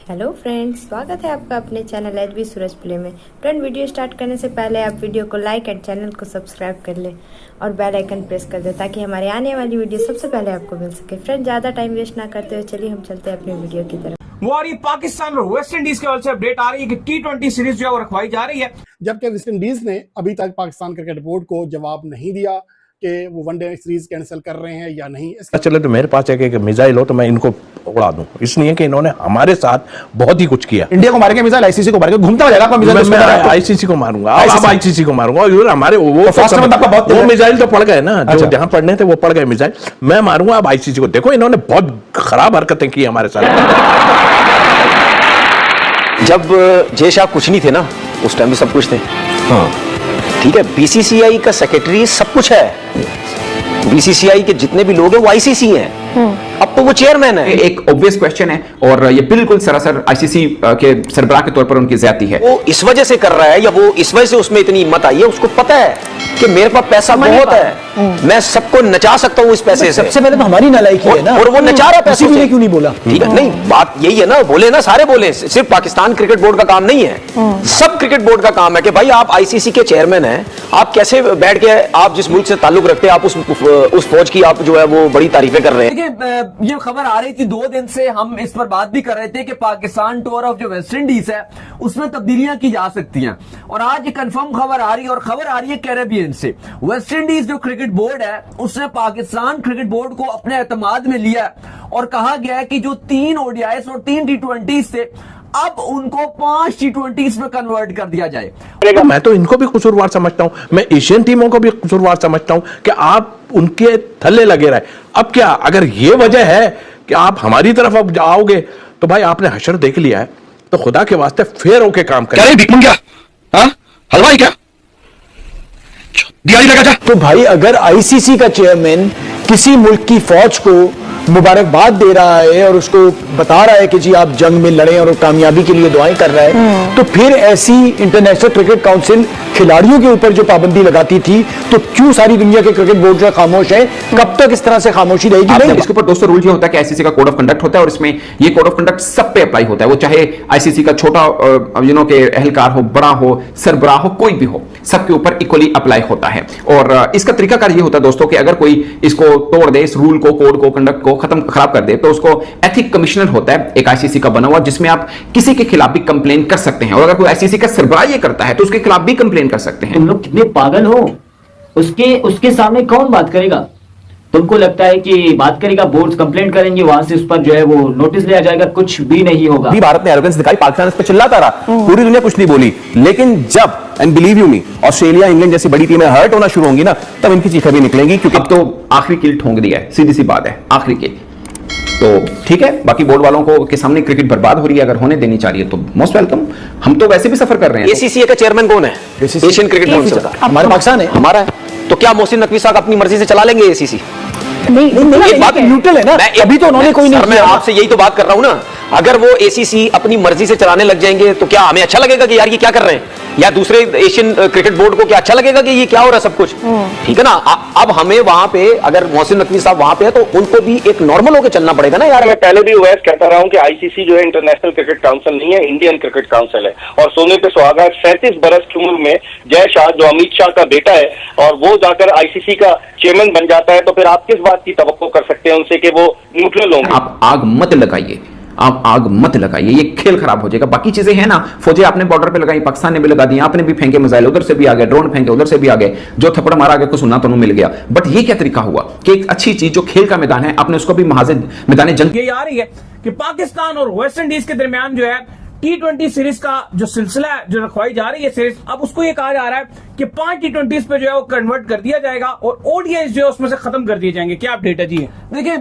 Hello friends, स्वागत है आपका अपने चैनल एचबी सूरज प्ले में। फ्रेंड, वीडियो स्टार्ट करने से पहले आप वीडियो को लाइक एंड चैनल को सब्सक्राइब कर लें और बेल आइकन प्रेस कर दें ताकि हमारे आने वाली वीडियो सबसे पहले आपको मिल सके। फ्रेंड, ज़्यादा टाइम वेस्ट ना करते हुए चलिए हम चलते हैं अपनी वीडियो की तरफ। वो आ रही पाकिस्तान और वेस्ट इंडीज के वजह से अपडेट आ रही है कि T20 सीरीज जो है वो रखवाई जा रही है, जबकि वेस्ट इंडीज ने अभी तक पाकिस्तान क्रिकेट बोर्ड को जवाब नहीं दिया कि वो वनडे सीरीज कैंसिल कर रहे हैं या नहीं। चले तो मेरे पास है कि मिसाइल हो तो मैं इनको उड़ा दूं, इसलिए कि इन्होंने हमारे साथ बहुत ही कुछ किया। इंडिया को मार के मिसाइल आईसीसी को मार के घूमता हो जाएगा आपका मिसाइल। मैं आईसीसी को मारूंगा, अब आईसीसी को मारूंगा। और हमारे वो मिसाइल तो पड़ गए ना, जो जहां पड़ने थे वो पड़ गए मिसाइल। मैं मारूंगा अब आईसीसी को। देखो इन्होंने बहुत खराब हरकतें की हमारे साथ। जब जय शाह कुछ नहीं थे ना, उस टाइम भी सब कुछ थे। हाँ ठीक है, बीसीसीआई का सेक्रेटरी सब कुछ है, बीसीसीआई के जितने भी लोग हैं वो आईसीसी हैं। अब तो वो चेयरमैन है। एक ऑब्वियस क्वेश्चन है और ये बिल्कुल सरासर आईसीसी के सरबराह के तौर पर उनकी ज्यादती है। वो इस वजह से कर रहा है या वो इस वजह से उसमें इतनी हिम्मत आई है, उसको पता है कि मेरे पास पैसा बहुत है, मैं सबको नचा सकता हूँ इस पैसे से। सबसे पहले तो हमारी नालायकी है ना, और वो नचा रहा पैसे से। क्यों नहीं बोला? ठीक है, नहीं बात यही है ना, बोले ना, सारे बोले। सिर्फ पाकिस्तान क्रिकेट बोर्ड का काम नहीं है, सब क्रिकेट बोर्ड का काम है कि भाई आप आईसीसी के चेयरमैन हैं, आप कैसे बैठ के आप जिस मुल्क से ताल्लुक रखते हैं आप उस फौज की आप जो है वो बड़ी तारीफें कर रहे हैं। देखिए ये खबर आ रही थी 2 दिन से, हम इस पर बात भी कर रहे थे कि पाकिस्तान टूर ऑफ जो वेस्ट इंडीज है उसमें तब्दीलियां की जा सकती हैं। और आज कंफर्म खबर आ रही है, और खबर आ रही है कैरेबियन से। वेस्ट इंडीज जो क्रिकेट बोर्ड है उसने पाकिस्तान क्रिकेट बोर्ड को अपने एतमाद में लिया और कहा गया है कि जो 3 ओडीआईस और 3 T20 थे अब उनको 5 T20 में कन्वर्ट कर दिया जाए। मैं तो इनको भी कसूरवार समझता हूं, मैं एशियन टीमों को भी कसूरवार समझता हूं कि आप उनके थल्ले लगे रहे। अब क्या अगर ये वजह है कि आप हमारी तरफ अब आओगे तो भाई आपने हशर देख लिया है, तो खुदा के वास्ते फेर होके काम करें। क्या हलवाई क्या दिहाड़ी लगा जा। तो भाई अगर आईसीसी का चेयरमैन किसी मुल्क की फौज को मुबारकबाद दे रहा है और उसको बता रहा है कि जी आप जंग में लड़े और कामयाबी के लिए दुआएं कर रहा है, तो फिर ऐसी इंटरनेशनल क्रिकेट काउंसिल खिलाड़ियों के ऊपर जो पाबंदी लगाती थी, तो क्यों सारी दुनिया के क्रिकेट बोर्ड जो खामोश है, कब तक इस तरह से खामोशी रहेगी? नहीं, इसके ऊपर दोस्तों रूल ये होता है कि आईसीसी का कोड ऑफ कंडक्ट होता है और इसमें ये कोड ऑफ कंडक्ट सब पे अप्लाई होता है। वो चाहे आईसीसी का छोटा के एहलकार हो, बड़ा हो, सरबराह हो, कोई भी हो, सबके ऊपर इक्वली अप्लाई होता है। और इसका तरीकाकार ये होता है दोस्तों कि अगर कोई इसको तोड़ दे, इस रूल को, कोड को, कंडक्ट को खराब कर दे, तो उसको एथिक कमिश्नर होता है एक आईसीसी का बना हुआ, जिसमें आप किसी के खिलाफ भी कंप्लेन कर सकते हैं। और अगर कोई आईसीसी का सरबराह ये करता है तो उसके खिलाफ भी कंप्लेन कर सकते हैं। तुम लोग कितने पागल हो, उसके सामने कौन बात करेगा? तुमको लगता है कि बात करेगा, बोर्ड कंप्लेंट करेंगे, वहां से उस पर जो है वो नोटिस लिया जाएगा? कुछ भी नहीं होगा। भारत ने एरोगेंस दिखाई, पाकिस्तान इस पर चिल्लाता रहा, पूरी दुनिया कुछ नहीं बोली, लेकिन जब and believe you me Australia, England जैसी बड़ी टीमें हर्ट होना शुरू होंगी ना, तब इनकी चीखें भी निकलेंगी, क्योंकि अब तो आखिरी कील ठोंक दिया है, सीधी सी बात है, आखिरी कील। तो ठीक है, बाकी बोर्ड वालों को के सामने क्रिकेट बर्बाद हो रही है, अगर होने देनी चाहिए तो मोस्ट वेलकम। हम तो वैसे भी सफर कर रहे हैं। एसीसी का चेयरमैन कौन है? एशियन क्रिकेट काउंसिल का हमारे पाकिस्तान है, हमारा है। तो क्या मोहसिन नकवी साहब अपनी मर्जी से चला लेंगे एसीसी? नहीं, बात न्यूट्रल है ना, अभी तो उन्होंने कोई नहीं मैं आपसे यही तो बात कर रहा हूं ना। अगर वो एसीसी अपनी मर्जी से चलाने लग जाएंगे तो क्या हमें अच्छा लगेगा कि यार ये क्या कर रहे हैं, या दूसरे एशियन क्रिकेट बोर्ड को क्या अच्छा लगेगा कि ये क्या हो रहा है सब कुछ? ठीक है ना। अब हमें वहां पे अगर मोहसिन नकवी साहब वहां पे है तो उनको भी एक नॉर्मल होकर चलना पड़ेगा ना यार। मैं पहले भी वैसे कहता रहा हूं कि आईसीसी जो है इंटरनेशनल क्रिकेट काउंसिल नहीं है, इंडियन क्रिकेट काउंसिल है। और सोने पे सुहागा, 37 बरस की उम्र में जय शाह जो अमित शाह का बेटा है और वो जाकर आईसीसी का चेयरमैन बन जाता है, तो फिर आप किस बात की तवक्को कर सकते हैं उनसे कि वो न्यूट्रल होंगे? आप आग मत लगाइए, आप आग मत लगाइए, ये खेल खराब हो जाएगा। बाकी चीजें हैं ना, फौजें आपने बॉर्डर पे लगाई, पाकिस्तान ने भी लगा दी, आपने भी फेंके मिसाइल, उधर से भी आ गए, ड्रोन फेंके उधर से भी आ गए, जो थप्पड़ मारा आगे को सुनना तो मिल गया। बट ये क्या तरीका हुआ कि एक अच्छी चीज जो खेल का मैदान है आपने उसको भी मैदान जंग। ये आ रही है कि पाकिस्तान और वेस्ट इंडीज के दरमियान जो है T20 सीरीज का जो सिलसिला है, जो रखवाई जा रही है सीरीज, अब उसको ये कहा जा रहा है कि 5 T20 पे जो है वो कन्वर्ट कर दिया जाएगा और ओडीआईस जो है उसमें से खत्म कर दिए जाएंगे। क्या अपडेट है जी? देखिए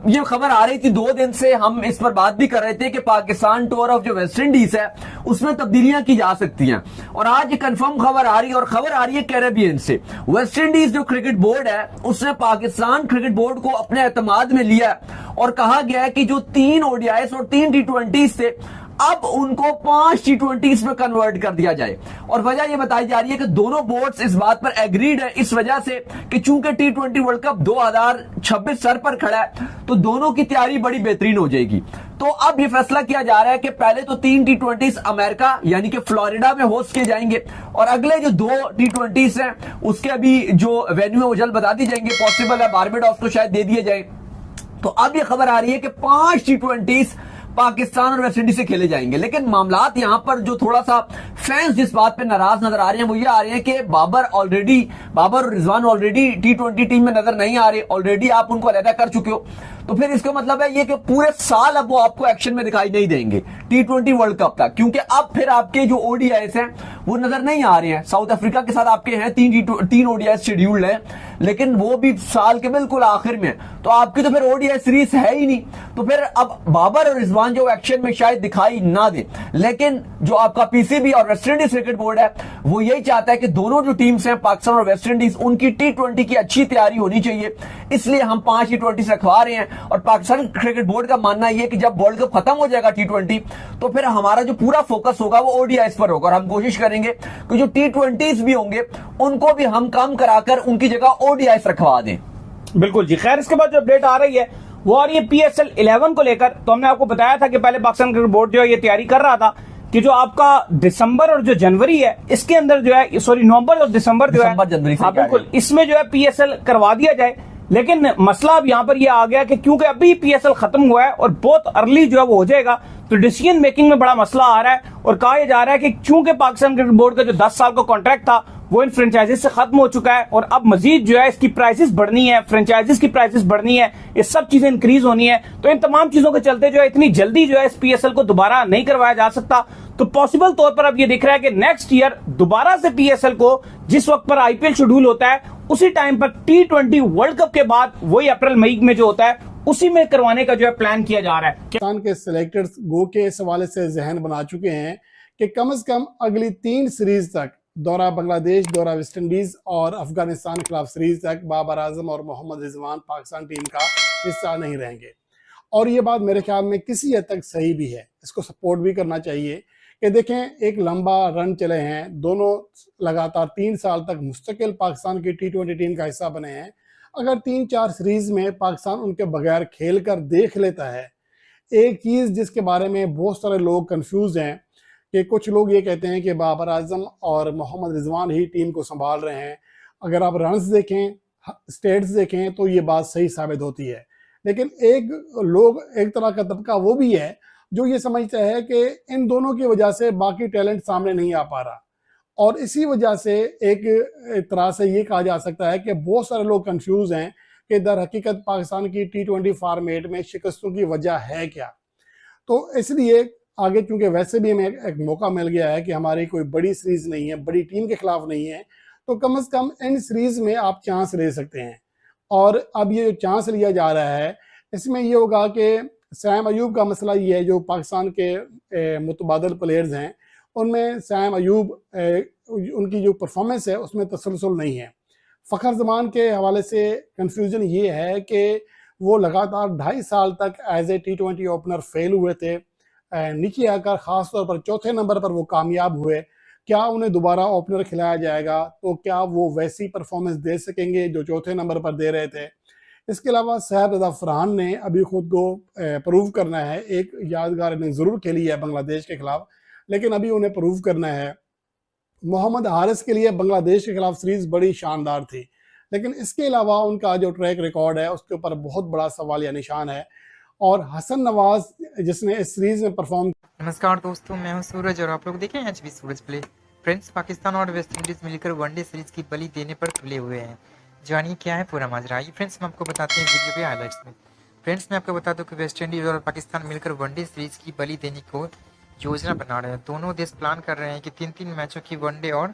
ये खबर आ रही थी 2 दिन से, हम इस पर बात भी कर रहे थे कि पाकिस्तान टूर ऑफ जो वेस्ट इंडीज है उसमें तब्दीलियां की जा सकती हैं। और आज कंफर्म खबर आ रही है, और खबर आ रही है कैरेबियन से। वेस्ट इंडीज जो क्रिकेट बोर्ड है उसने पाकिस्तान क्रिकेट बोर्ड को अपने एतमाद में लिया और कहा गया है कि जो 3 ओडीआईस और 3 T20 थे अब उनको 5 T20s में कन्वर्ट कर दिया जाए। और वजह यह बताई जा रही है कि दोनों बोर्ड्स इस बात पर एग्रीड है, इस वजह से कि चूंकि T20 वर्ल्ड कप 2026 सर पर खड़ा है, तो दोनों की तैयारी बड़ी बेहतरीन हो जाएगी। तो अब यह फैसला किया जा रहा है कि पहले तो 3 T20s अमेरिका यानी कि फ्लोरिडा में होस्ट किए जाएंगे, और अगले जो 2 T20s हैं उसके अभी जो वेन्यू है वो जल्द बता दी जाएंगे। पॉसिबल है बारबाडोस को शायद दे दिए जाए। तो अब यह खबर आ रही है कि 5 T20s पाकिस्तान और वेस्ट इंडीज से खेले जाएंगे। लेकिन मामलात यहां पर जो थोड़ा सा फैंस जिस बात पे नाराज नजर आ रहे हैं वो ये आ रहे हैं कि बाबर और रिजवान ऑलरेडी T20 टीम में नजर नहीं आ रहे, ऑलरेडी आप उनको अलहदा कर चुके हो। तो फिर इसका मतलब है ये कि पूरे साल अब वो आपको एक्शन में दिखाई नहीं देंगे T20 वर्ल्ड कप तक, क्योंकि अब फिर आपके जो ODIs हैं वो नजर नहीं आ रहे हैं। साउथ अफ्रीका के साथ आपके हैं 3 ODIs शेड्यूल्ड है, लेकिन वो भी साल के बिल्कुल आखिर में, तो आपकी तो फिर ODI सीरीज है ही नहीं। तो फिर अब बाबर और रिजवान जो एक्शन में शायद दिखाई ना दे, लेकिन जो आपका PCB और वेस्ट इंडीज क्रिकेट बोर्ड है वो यही चाहता है कि दोनों जो टीम्स हैं पाकिस्तान और वेस्ट इंडीज, उनकी T20 की अच्छी तैयारी होनी चाहिए, इसलिए हम 5 T20 रखवा रहे हैं। और पाकिस्तान क्रिकेट बोर्ड का मानना यह है कि जब वर्ल्ड कप खत्म हो जाएगा T20, तो फिर हमारा जो पूरा फोकस होगा वो ODIs पर होगा, और हम कोशिश करेंगे कि जो T20s भी होंगे उनको भी हम कम कराकर उनकी जगह ODIs रखवा दें। बिल्कुल जी। खैर, इसके बाद जो अपडेट आ रही है वो आ रही है PSL 11 को लेकर। तो हमने आपको बताया था कि पहले पाकिस्तान क्रिकेट बोर्ड जो है ये तैयारी कर रहा था कि जो आपका दिसंबर और जो जनवरी है इसके अंदर जो है, सॉरी नवंबर और दिसंबर जो है, हाँ बिल्कुल, इसमें जो है PSL करवा दिया जाए। लेकिन मसला अब यहां पर यह आ गया कि क्योंकि अभी PSL खत्म हुआ है और बहुत अर्ली जो है वो हो जाएगा, तो डिसीजन मेकिंग में बड़ा मसला आ रहा है। और कहा जा रहा है कि चूंकि पाकिस्तान क्रिकेट बोर्ड का जो 10 साल का कॉन्ट्रैक्ट था वो इन फ्रेंचाइजीज से खत्म हो चुका है, और अब मजीद जो है इसकी प्राइसेस बढ़नी है, फ्रेंचाइजीज की प्राइसेस बढ़नी है, ये सब चीजें इंक्रीज होनी है। तो इन तमाम चीजों के चलते जो है इतनी जल्दी जो है इस PSL को दोबारा नहीं करवाया जा सकता। तो पॉसिबल तौर पर अब ये दिख रहा है कि नेक्स्ट ईयर दोबारा से PSL को जिस वक्त पर IPL शेड्यूल होता है उसी टाइम पर T20 वर्ल्ड कप के बाद वही अप्रैल मई में जो होता है उसी में करवाने का जो है प्लान किया जा रहा है। पाकिस्तान के सिलेक्टर्स गो के इस हवाले से जहन बना चुके हैं कि कम से कम अगली 3 सीरीज तक दौरा बांग्लादेश, दौरा वेस्ट इंडीज और अफगानिस्तान के खिलाफ सीरीज तक बाबर आजम और मोहम्मद रिजवान पाकिस्तान टीम का हिस्सा नहीं रहेंगे। और ये बात मेरे ख्याल में किसी हद तक सही भी है, इसको सपोर्ट भी करना चाहिए कि देखें एक लंबा रन चले हैं, दोनों लगातार 3 साल तक मुस्तकिल पाकिस्तान की T20 टीम का हिस्सा बने हैं। अगर 3-4 सीरीज में पाकिस्तान उनके बगैर खेल कर देख लेता है, एक चीज़ जिसके बारे में बहुत सारे लोग कंफ्यूज हैं कि कुछ लोग ये कहते हैं कि बाबर आजम और मोहम्मद रिजवान ही टीम को संभाल रहे हैं। अगर आप रन्स देखें, स्टेट्स देखें तो ये बात सही साबित होती है। लेकिन एक तरह का तबका वो भी है जो ये समझता है कि इन दोनों की वजह से बाकी टैलेंट सामने नहीं आ पा रहा, और इसी वजह से एक तरह से ये कहा जा सकता है कि बहुत सारे लोग कंफ्यूज हैं कि दर हकीकत पाकिस्तान की T20 फॉर्मेट में शिकस्तों की वजह है क्या। तो इसलिए आगे चूंकि वैसे भी हमें एक मौका मिल गया है कि हमारी कोई बड़ी सीरीज नहीं है, बड़ी टीम के खिलाफ नहीं है, तो कम से कम इन सीरीज में आप चांस ले सकते हैं। और अब ये जो चांस लिया जा रहा है इसमें ये होगा कि सैम अयूब का मसला ये है, जो पाकिस्तान के मुतबादल प्लेयर्स हैं उनमें सैम अयूब उनकी जो परफॉर्मेंस है उसमें तसलसल नहीं है। फ़खर ज़मान के हवाले से कन्फ्यूजन ये है कि वो लगातार 2.5 साल तक as a T20 opener fail हुए थे, नीचे आकर ख़ास तौर पर 4थे नंबर पर वो कामयाब हुए। क्या उन्हें दोबारा ओपनर खिलाया जाएगा तो क्या वो वैसी परफॉर्मेंस दे सकेंगे जो 4थे नंबर पर दे रहे थे। इसके अलावा साहब फरहान ने अभी खुद को प्रूव करना है। एक यादगार इनिंग ज़रूर खेली है बांग्लादेश के खिलाफ, लेकिन अभी उन्हें प्रूव करना है। मोहम्मद हारिस के लिए बांग्लादेश के खिलाफ सीरीज़ बड़ी शानदार थी, लेकिन इसके अलावा उनका जो ट्रैक रिकॉर्ड है उसके ऊपर बहुत बड़ा सवाल या निशान है। और हसन नवाज जिसने इस सीरीज़ में परफॉर्म। नमस्कार दोस्तों, मैं हूं सूरज और आप लोग देखें HB सूरज प्ले। फ्रेंड्स, पाकिस्तान और वेस्ट इंडीज़ मिलकर वनडे सीरीज़ की बलि देने पर तुले हुए हैं। जानिए क्या है पूरा माजरा। आइए फ्रेंड्स हम आपको बताते हैं वीडियो के हाइलाइट्स में। फ्रेंड्स, मैं आपको बता दूं कि वेस्ट इंडीज़ और पाकिस्तान मिलकर वनडे सीरीज़ की बलि देने को योजना बना रहे हैं। दोनों देश प्लान कर रहे हैं कि 3-3 मैचों की वनडे और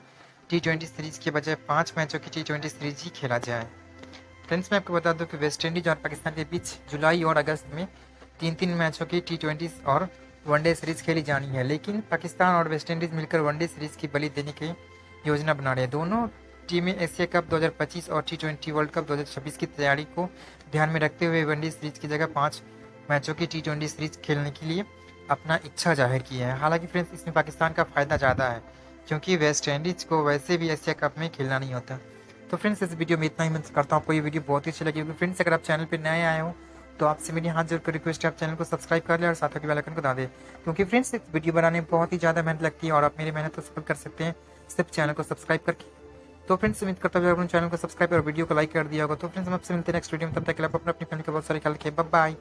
T20 सीरीज़ के बजाय 5 मैचों की T20 सीरीज़ ही खेला जाए। फ्रेंड्स, मैं आपको बता दूं कि वेस्ट इंडीज़ और पाकिस्तान के बीच जुलाई और अगस्त में 3-3 मैचों की T20 और वनडे सीरीज़ खेली जानी है, लेकिन पाकिस्तान और वेस्ट इंडीज़ मिलकर वनडे सीरीज़ की बलि देने की योजना बना रहे हैं। दोनों टीमें एशिया कप 2025 और T20 वर्ल्ड कप 2026 की तैयारी को ध्यान में रखते हुए वनडे सीरीज़ की जगह 5 मैचों की T20 सीरीज़ खेलने के लिए अपना इच्छा जाहिर की है। हालांकि फ्रेंड्स इसमें पाकिस्तान का फ़ायदा ज़्यादा है, क्योंकि वेस्ट इंडीज़ को वैसे भी एशिया कप में खेलना नहीं होता। तो फ्रेंड्स इस वीडियो में इतना ही। मैं करता हूँ आपको ये वीडियो बहुत ही अच्छी लगी होगी। फ्रेंड्स अगर आप चैनल पर नए आए हो तो आपसे मेरी हाथ जोड़ कर रिक्वेस्ट है, आप चैनल को सब्सक्राइब कर ले और साथ ही बेल आइकन को दबा दे, क्योंकि फ्रेंड्स इस वीडियो बनाने में बहुत ही ज़्यादा मेहनत लगती है और आप मेरी मेहनत को सफल कर सकते हैं सिर्फ चैनल को सब्सक्राइब करके। तो फ्रेंड्स उम्मीद करता हूँ अपने चैनल को सब्सक्राइब और वीडियो को लाइक कर दिया होगा। तो फ्रेंड्स हम आपसे मिलते हैं नेक्स्ट वीडियो में, तब तक के लिए आप अपनी फैमिली का बहुत सारे ख्याल रखिए। Bye bye.